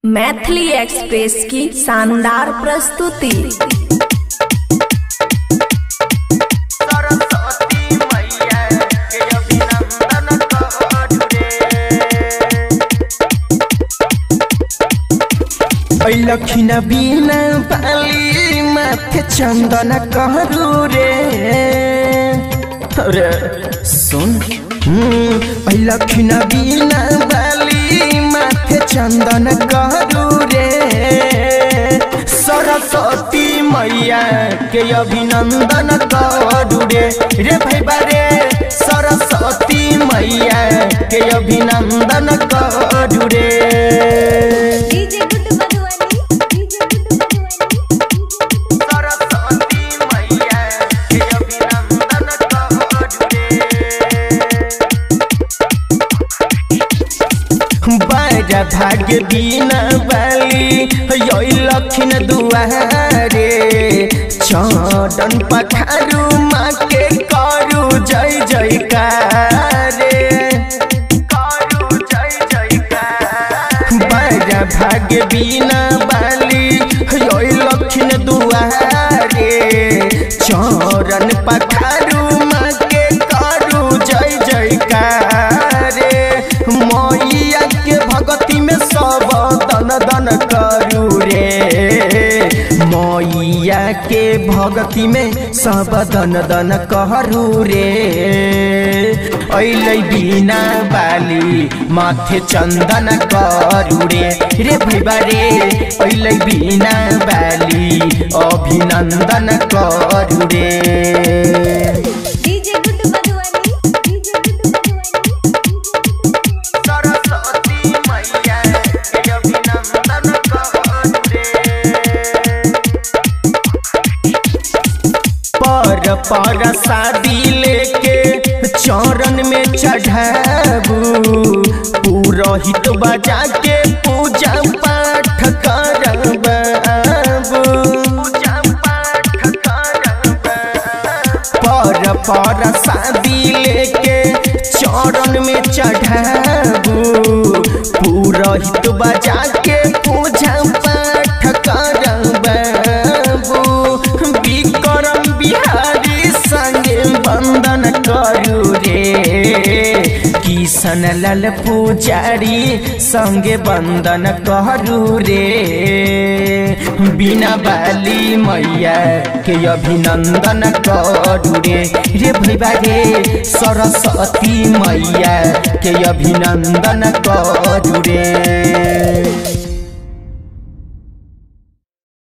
Maithili express की शानदार प्रस्तुति। लखिन बिना बाली माथे चंदन करू रे सुन लखिन बिना बाली माथे चंदन करू रे सरस्वती मैया के अभिनंदन करू रे भैया रे सरस्वती मैया के अभिनंदन करू रे। बाजा भाग्य बिना बाली लखिन दुआरे चरण पखारू माँ के करू जय जयकार करू जय जयकार। बाजा भाग्य बिना बाली लखिन दुआरे चरण पखारू माँ के करू जय जयकार। मैया के भगती में सब दन दन करू रे मैया के भगती में सब दन दन करू रे। अइलै बिना बाली माथे चंदन करू रे भैया रे अइलै बिना बाली अभिनंदन करू रे। पर शादी लेके चरण में चढ़ाबू पुरोहित बजा के पूजा पाठ करबाबू पर शादी लेके चरण में चढ़ाबू पुरोहित बजा के पूजा पाठ करबाबू। विक्रम बिहारी संगे वंदन करू रे किशन लाल पुजारी संगे वंदन करू रे। बिना बाली मैया के अभिनंदन करू रे भैया रे सरस्वती मैया के अभिनंदन करू रे।